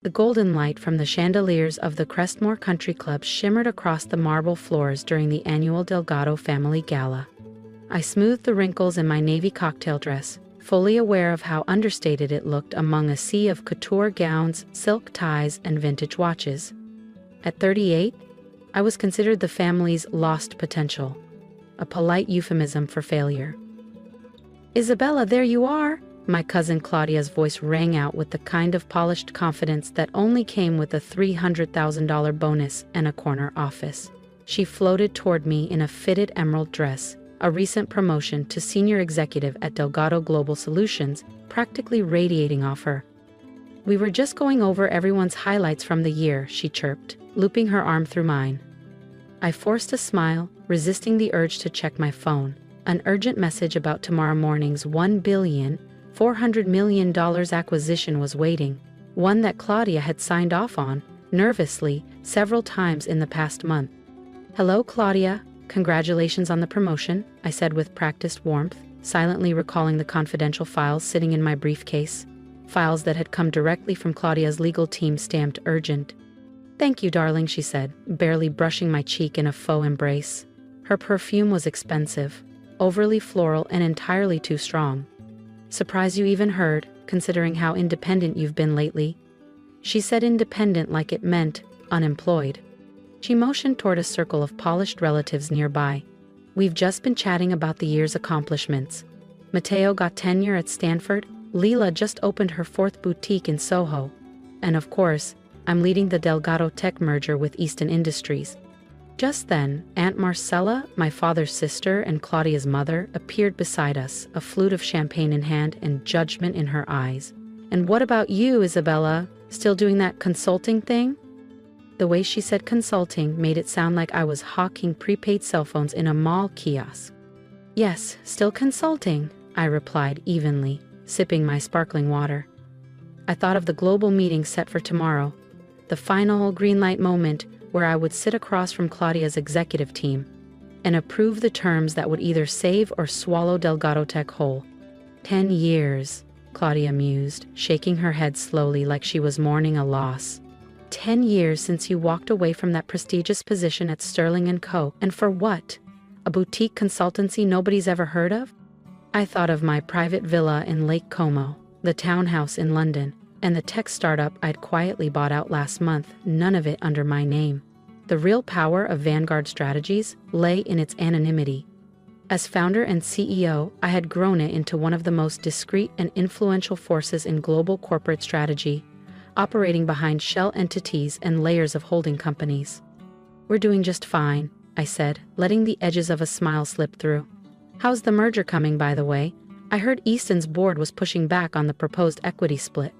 The golden light from the chandeliers of the Crestmore Country Club shimmered across the marble floors during the annual Delgado family gala. I smoothed the wrinkles in my navy cocktail dress, fully aware of how understated it looked among a sea of couture gowns, silk ties, and vintage watches. At 38, I was considered the family's lost potential, a polite euphemism for failure. "Isabella, there you are!" My cousin Claudia's voice rang out with the kind of polished confidence that only came with a $300,000 bonus and a corner office. She floated toward me in a fitted emerald dress, a recent promotion to senior executive at Delgado Global Solutions, practically radiating off her. "We were just going over everyone's highlights from the year," she chirped, looping her arm through mine. I forced a smile, resisting the urge to check my phone. An urgent message about tomorrow morning's $1.4 billion acquisition was waiting, one that Claudia had signed off on, nervously, several times in the past month. "Hello, Claudia. Congratulations on the promotion," I said with practiced warmth, silently recalling the confidential files sitting in my briefcase, files that had come directly from Claudia's legal team stamped urgent. "Thank you, darling," she said, barely brushing my cheek in a faux embrace. Her perfume was expensive, overly floral and entirely too strong. "Surprised you even heard, considering how independent you've been lately." She said independent like it meant unemployed. She motioned toward a circle of polished relatives nearby. "We've just been chatting about the year's accomplishments. Mateo got tenure at Stanford, Leela just opened her 4th boutique in Soho, and of course, I'm leading the Delgado Tech merger with Easton Industries." Just then, Aunt Marcella, my father's sister and Claudia's mother, appeared beside us, a flute of champagne in hand and judgment in her eyes. "And what about you, Isabella? Still doing that consulting thing?" The way she said consulting made it sound like I was hawking prepaid cell phones in a mall kiosk. "Yes, still consulting," I replied evenly, sipping my sparkling water. I thought of the global meeting set for tomorrow, the final green light moment where I would sit across from Claudia's executive team and approve the terms that would either save or swallow Delgado Tech whole. 10 years, Claudia mused, shaking her head slowly like she was mourning a loss. 10 years since you walked away from that prestigious position at Sterling & Co. And for what? A boutique consultancy nobody's ever heard of? I thought of my private villa in Lake Como, the townhouse in London, and the tech startup I'd quietly bought out last month, none of it under my name. The real power of Vanguard Strategies lay in its anonymity. As founder and CEO, I had grown it into one of the most discreet and influential forces in global corporate strategy, operating behind shell entities and layers of holding companies. "We're doing just fine," I said, letting the edges of a smile slip through. "How's the merger coming, by the way? I heard Easton's board was pushing back on the proposed equity split."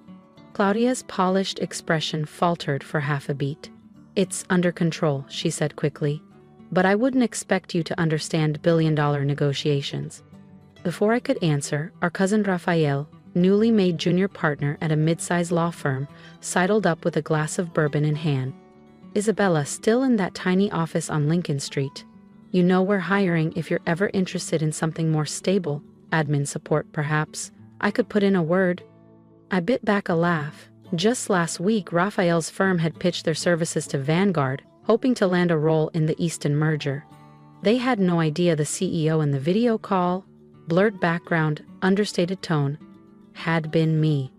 Claudia's polished expression faltered for half a beat. "It's under control," she said quickly. "But I wouldn't expect you to understand billion-dollar negotiations." Before I could answer, our cousin Rafael, newly made junior partner at a mid-size law firm, sidled up with a glass of bourbon in hand. "Isabella, still in that tiny office on Lincoln Street. You know we're hiring if you're ever interested in something more stable, admin support perhaps. I could put in a word." I bit back a laugh. Just last week, Rafael's firm had pitched their services to Vanguard, hoping to land a role in the Easton merger. They had no idea the CEO in the video call, blurred background, understated tone, had been me.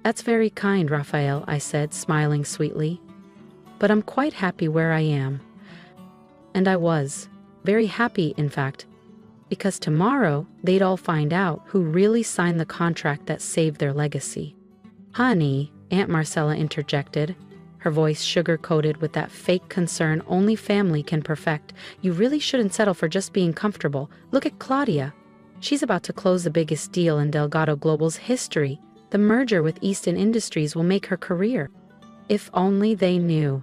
"That's very kind, Rafael," I said, smiling sweetly. "But I'm quite happy where I am." And I was. Very happy, in fact. Because tomorrow, they'd all find out who really signed the contract that saved their legacy. "Honey," Aunt Marcella interjected, her voice sugar-coated with that fake concern only family can perfect. "You really shouldn't settle for just being comfortable. Look at Claudia. She's about to close the biggest deal in Delgado Global's history. The merger with Easton Industries will make her career." If only they knew.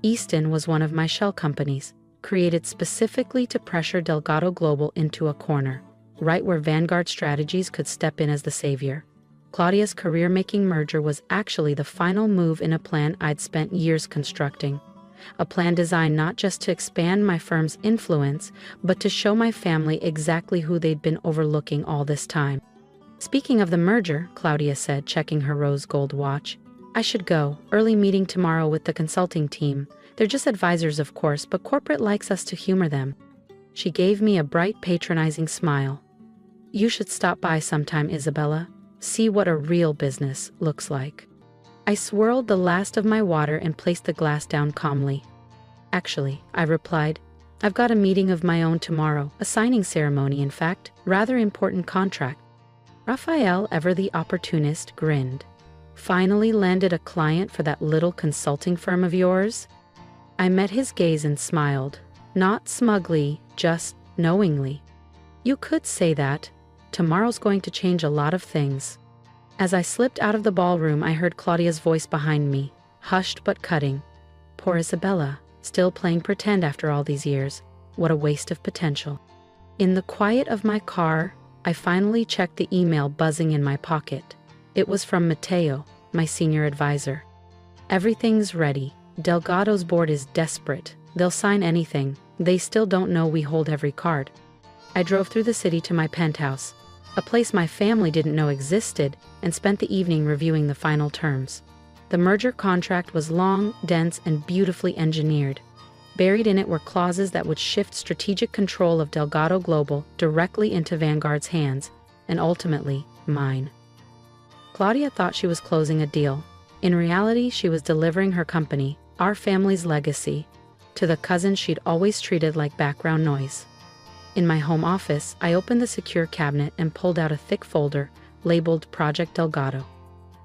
Easton was one of my shell companies, created specifically to pressure Delgado Global into a corner, right where Vanguard Strategies could step in as the savior. Claudia's career-making merger was actually the final move in a plan I'd spent years constructing. A plan designed not just to expand my firm's influence, but to show my family exactly who they'd been overlooking all this time. "Speaking of the merger," Claudia said, checking her rose gold watch, I should go. Early meeting tomorrow with the consulting team. They're just advisors, of course, but corporate likes us to humor them. She gave me a bright, patronizing smile. You should stop by sometime, Isabella. See what a real business looks like. I swirled the last of my water and placed the glass down calmly. Actually, I replied, I've got a meeting of my own tomorrow, a signing ceremony, in fact, rather important contract. Raphael, ever the opportunist, grinned. Finally landed a client for that little consulting firm of yours? I met his gaze and smiled, not smugly, just knowingly. You could say that. Tomorrow's going to change a lot of things. As I slipped out of the ballroom, I heard Claudia's voice behind me, hushed but cutting. Poor Isabella, still playing pretend after all these years. What a waste of potential. In the quiet of my car, I finally checked the email buzzing in my pocket. It was from Matteo, my senior advisor. Everything's ready. Delgado's board is desperate. They'll sign anything. They still don't know we hold every card. I drove through the city to my penthouse, a place my family didn't know existed, and spent the evening reviewing the final terms. The merger contract was long, dense, and beautifully engineered. Buried in it were clauses that would shift strategic control of Delgado Global directly into Vanguard's hands, and ultimately, mine. Claudia thought she was closing a deal. In reality, she was delivering her company, our family's legacy, to the cousin she'd always treated like background noise. In my home office, I opened the secure cabinet and pulled out a thick folder labeled Project Delgado.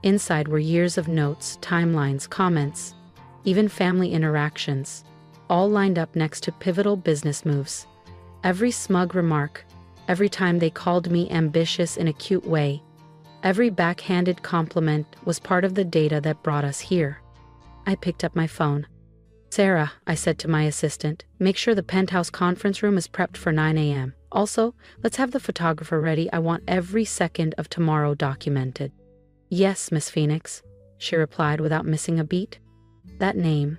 Inside were years of notes, timelines, comments, even family interactions, all lined up next to pivotal business moves. Every smug remark, every time they called me ambitious in a cute way, every backhanded compliment was part of the data that brought us here. I picked up my phone. Sarah, I said to my assistant, make sure the penthouse conference room is prepped for 9 a.m. Also, let's have the photographer ready. I want every second of tomorrow documented. Yes, Miss Phoenix, she replied without missing a beat. That name,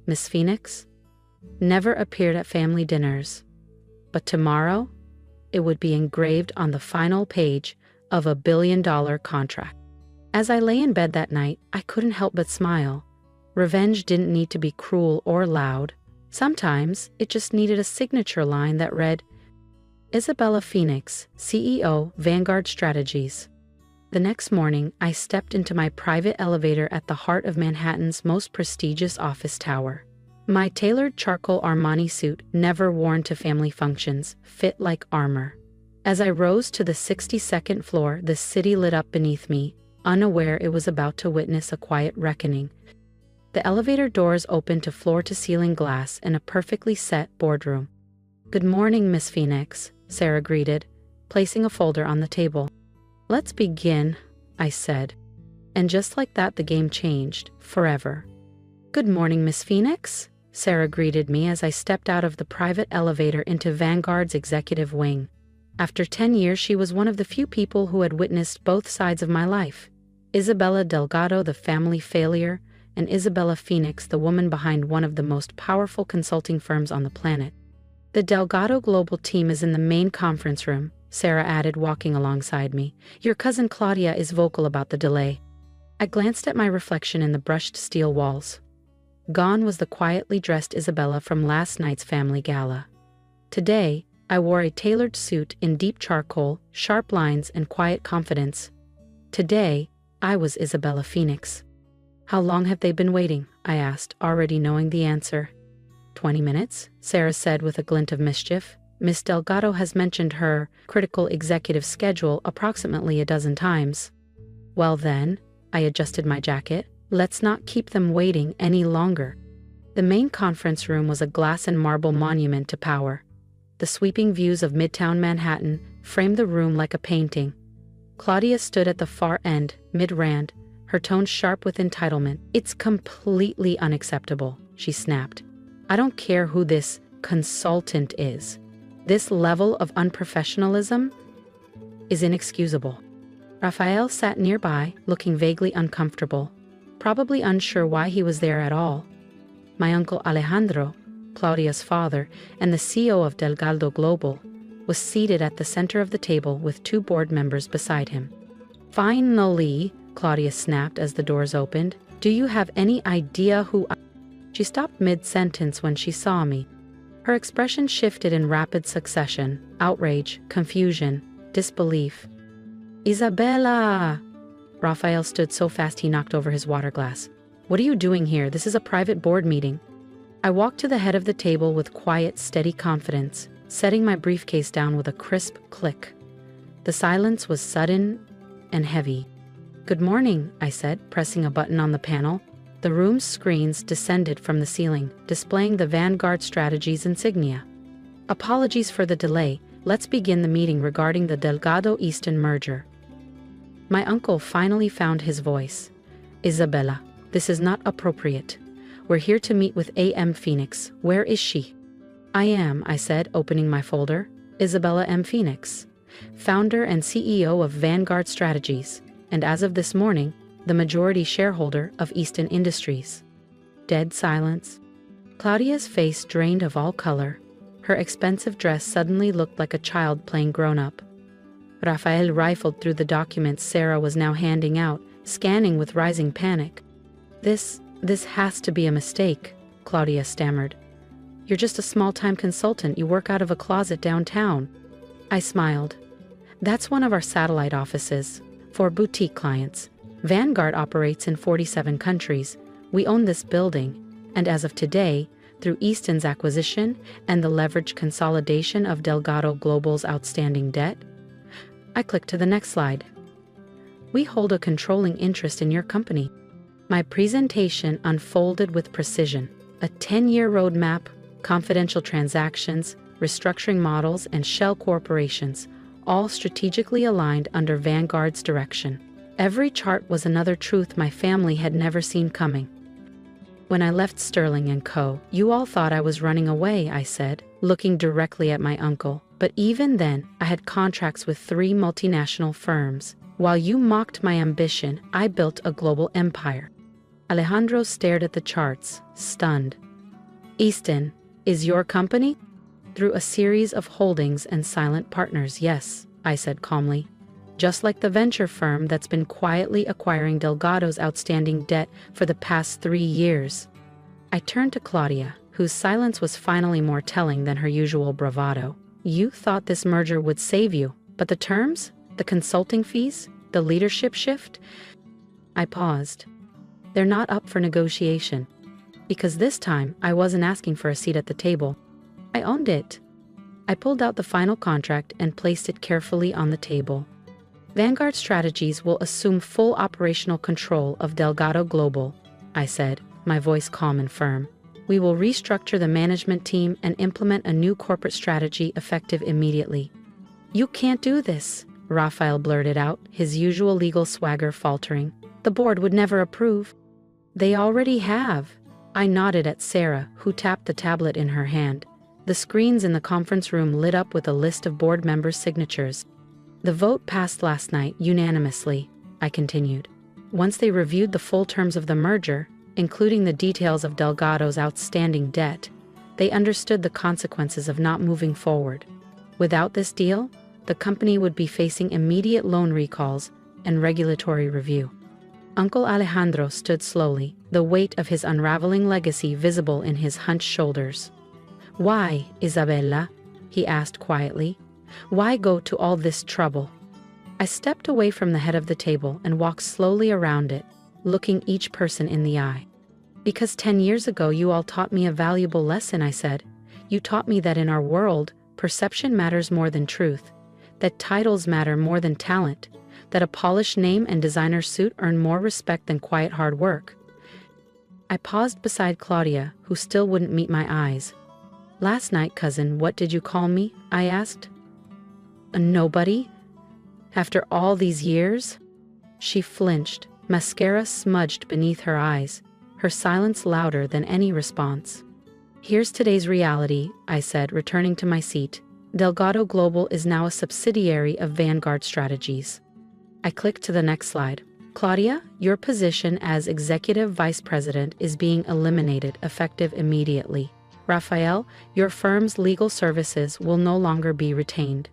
Miss Phoenix, never appeared at family dinners. But tomorrow, it would be engraved on the final page of a billion-dollar contract. As I lay in bed that night, I couldn't help but smile. Revenge didn't need to be cruel or loud. Sometimes it just needed a signature line that read, Isabella Phoenix, CEO, Vanguard Strategies. The next morning, I stepped into my private elevator at the heart of Manhattan's most prestigious office tower. My tailored charcoal Armani suit, never worn to family functions, fit like armor. As I rose to the 62nd floor, the city lit up beneath me, unaware it was about to witness a quiet reckoning. The elevator doors opened to floor-to-ceiling glass in a perfectly set boardroom. Good morning, Miss Phoenix, Sarah greeted, placing a folder on the table. Let's begin, I said. And just like that, the game changed, forever. Good morning, Miss Phoenix, Sarah greeted me as I stepped out of the private elevator into Vanguard's executive wing. After 10 years, she was one of the few people who had witnessed both sides of my life. Isabella Delgado, the family failure, and Isabella Phoenix, the woman behind one of the most powerful consulting firms on the planet. The Delgado Global team is in the main conference room, Sarah added, walking alongside me. Your cousin Claudia is vocal about the delay. I glanced at my reflection in the brushed steel walls. Gone was the quietly dressed Isabella from last night's family gala. Today, I wore a tailored suit in deep charcoal, sharp lines, and quiet confidence. Today, I was Isabella Phoenix. How long have they been waiting? I asked, already knowing the answer. 20 minutes, Sarah said with a glint of mischief. Miss Delgado has mentioned her critical executive schedule approximately a dozen times. Well then, I adjusted my jacket. Let's not keep them waiting any longer. The main conference room was a glass and marble monument to power. The sweeping views of Midtown Manhattan framed the room like a painting. Claudia stood at the far end, mid-rand, her tone sharp with entitlement. It's completely unacceptable, she snapped. I don't care who this consultant is. This level of unprofessionalism is inexcusable. Raphael sat nearby, looking vaguely uncomfortable, probably unsure why he was there at all. My uncle Alejandro, Claudia's father, and the CEO of Delgado Global, was seated at the center of the table with two board members beside him. Finally, Claudia snapped as the doors opened. "Do you have any idea who I—" She stopped mid-sentence when she saw me. Her expression shifted in rapid succession: outrage, confusion, disbelief. "Isabella!" Raphael stood so fast he knocked over his water glass. "What are you doing here? This is a private board meeting." I walked to the head of the table with quiet, steady confidence, setting my briefcase down with a crisp click. The silence was sudden and heavy. "Good morning," I said, pressing a button on the panel. The room's screens descended from the ceiling, displaying the Vanguard Strategies insignia. "Apologies for the delay. Let's begin the meeting regarding the Delgado Easton merger." My uncle finally found his voice. "Isabella, this is not appropriate. We're here to meet with A.M. Phoenix. Where is she?" "I am," I said, opening my folder. "Isabella M. Phoenix, founder and CEO of Vanguard Strategies, and as of this morning, the majority shareholder of Easton Industries." Dead silence. Claudia's face drained of all color. Her expensive dress suddenly looked like a child playing grown-up. Raphael rifled through the documents Sarah was now handing out, scanning with rising panic. This has to be a mistake," Claudia stammered. "You're just a small-time consultant. You work out of a closet downtown." I smiled. "That's one of our satellite offices for boutique clients. Vanguard operates in 47 countries. We own this building, and as of today, through Easton's acquisition and the leveraged consolidation of Delgado Global's outstanding debt." I clicked to the next slide. "We hold a controlling interest in your company." My presentation unfolded with precision. A 10-year roadmap, confidential transactions, restructuring models, and shell corporations, all strategically aligned under Vanguard's direction. Every chart was another truth my family had never seen coming. "When I left Sterling & Co., you all thought I was running away," I said, looking directly at my uncle. "But even then, I had contracts with 3 multinational firms. While you mocked my ambition, I built a global empire." Alejandro stared at the charts, stunned. "Easton is your company?" "Through a series of holdings and silent partners, yes," I said calmly. "Just like the venture firm that's been quietly acquiring Delgado's outstanding debt for the past 3 years." I turned to Claudia, whose silence was finally more telling than her usual bravado. "You thought this merger would save you, but the terms? The consulting fees? The leadership shift?" I paused. "They're not up for negotiation." Because this time, I wasn't asking for a seat at the table. I owned it. I pulled out the final contract and placed it carefully on the table. "Vanguard Strategies will assume full operational control of Delgado Global," I said, my voice calm and firm. "We will restructure the management team and implement a new corporate strategy effective immediately." "You can't do this," Raphael blurted out, his usual legal swagger faltering. "The board would never approve." "They already have." I nodded at Sarah, who tapped the tablet in her hand. The screens in the conference room lit up with a list of board members' signatures. "The vote passed last night unanimously," I continued. "Once they reviewed the full terms of the merger, including the details of Delgado's outstanding debt, they understood the consequences of not moving forward. Without this deal, the company would be facing immediate loan recalls and regulatory review." Uncle Alejandro stood slowly, the weight of his unraveling legacy visible in his hunched shoulders. "Why, Isabella?" he asked quietly. "Why go to all this trouble?" I stepped away from the head of the table and walked slowly around it, looking each person in the eye. "Because 10 years ago you all taught me a valuable lesson," I said. "You taught me that in our world, perception matters more than truth, that titles matter more than talent, that a polished name and designer suit earn more respect than quiet hard work." I paused beside Claudia, who still wouldn't meet my eyes. "Last night, cousin, what did you call me?" I asked. "A nobody? After all these years?" She flinched, mascara smudged beneath her eyes, her silence louder than any response. "Here's today's reality," I said, returning to my seat. "Delgado Global is now a subsidiary of Vanguard Strategies." I clicked to the next slide. "Claudia, your position as Executive Vice President is being eliminated effective immediately. Raphael, your firm's legal services will no longer be retained."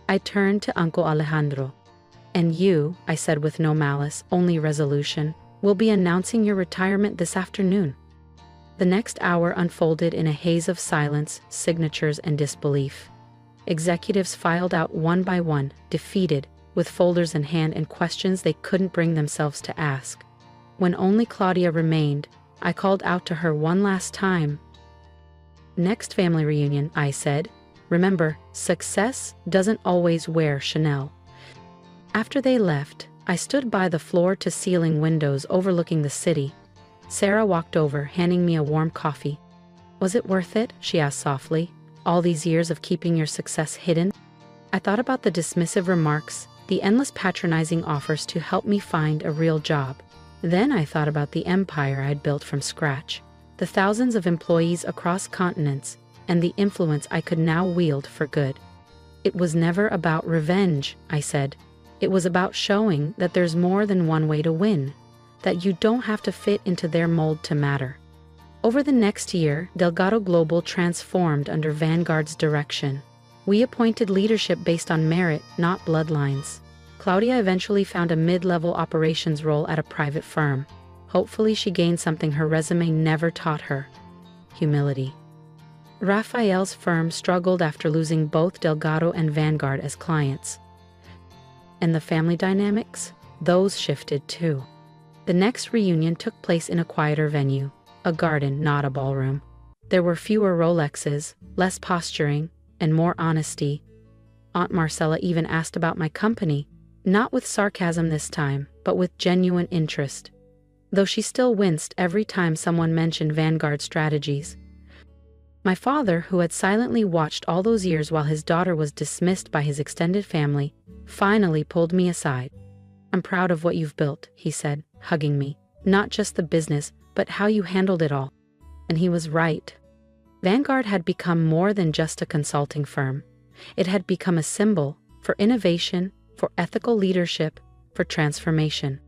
I turned to Uncle Alejandro. And you, I said with no malice, only resolution, will be announcing your retirement this afternoon. The next hour unfolded in a haze of silence, signatures, and disbelief. Executives filed out one by one, defeated, with folders in hand and questions they couldn't bring themselves to ask. When only Claudia remained, I called out to her one last time. Next family reunion, I said. Remember, success doesn't always wear Chanel. After they left, I stood by the floor-to-ceiling windows overlooking the city. Sarah walked over, handing me a warm coffee. Was it worth it? She asked softly. All these years of keeping your success hidden? I thought about the dismissive remarks, the endless patronizing offers to help me find a real job. Then I thought about the empire I'd built from scratch, the thousands of employees across continents, and the influence I could now wield for good. It was never about revenge, I said. It was about showing that there's more than one way to win, that you don't have to fit into their mold to matter. Over the next year, Delgado Global transformed under Vanguard's direction. We appointed leadership based on merit, not bloodlines. Claudia eventually found a mid-level operations role at a private firm. Hopefully she gained something her resume never taught her: humility. Raphael's firm struggled after losing both Delgado and Vanguard as clients. And the family dynamics? Those shifted too. The next reunion took place in a quieter venue, a garden, not a ballroom. There were fewer Rolexes, less posturing, and more honesty. Aunt Marcella even asked about my company, not with sarcasm this time, but with genuine interest, though she still winced every time someone mentioned Vanguard strategies. My father, who had silently watched all those years while his daughter was dismissed by his extended family, finally pulled me aside. I'm proud of what you've built, he said, hugging me. Not just the business, but how you handled it all. And he was right. Vanguard had become more than just a consulting firm. It had become a symbol for innovation, for ethical leadership, for transformation.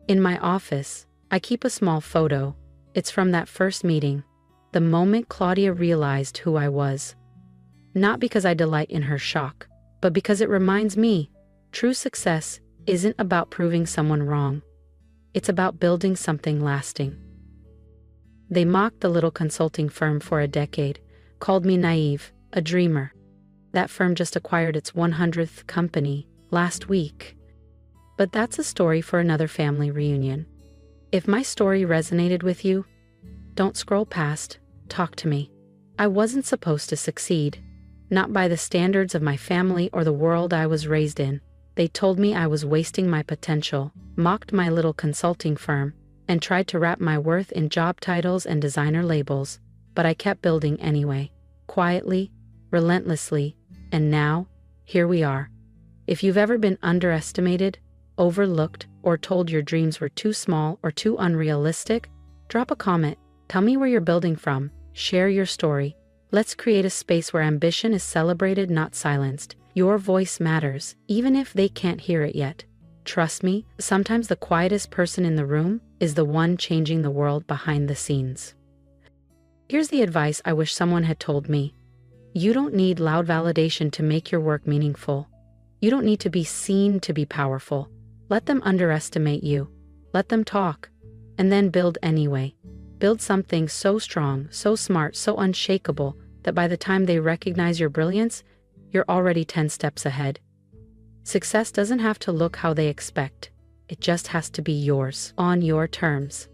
In my office, I keep a small photo. It's from that first meeting, the moment Claudia realized who I was. Not because I delight in her shock, but because it reminds me, true success isn't about proving someone wrong. It's about building something lasting. They mocked the little consulting firm for a decade, called me naive, a dreamer. That firm just acquired its 100th company last week. But that's a story for another family reunion. If my story resonated with you, don't scroll past, talk to me. I wasn't supposed to succeed, not by the standards of my family or the world I was raised in. They told me I was wasting my potential, mocked my little consulting firm, and tried to wrap my worth in job titles and designer labels, but I kept building anyway, quietly, relentlessly, and now, here we are. If you've ever been underestimated, overlooked, or told your dreams were too small or too unrealistic, drop a comment, tell me where you're building from, share your story. Let's create a space where ambition is celebrated, not silenced. Your voice matters, even if they can't hear it yet. Trust me, sometimes the quietest person in the room is the one changing the world behind the scenes. Here's the advice I wish someone had told me. You don't need loud validation to make your work meaningful. You don't need to be seen to be powerful. Let them underestimate you. Let them talk. And then build anyway. Build something so strong, so smart, so unshakable that by the time they recognize your brilliance, you're already 10 steps ahead. Success doesn't have to look how they expect. It just has to be yours, on your terms.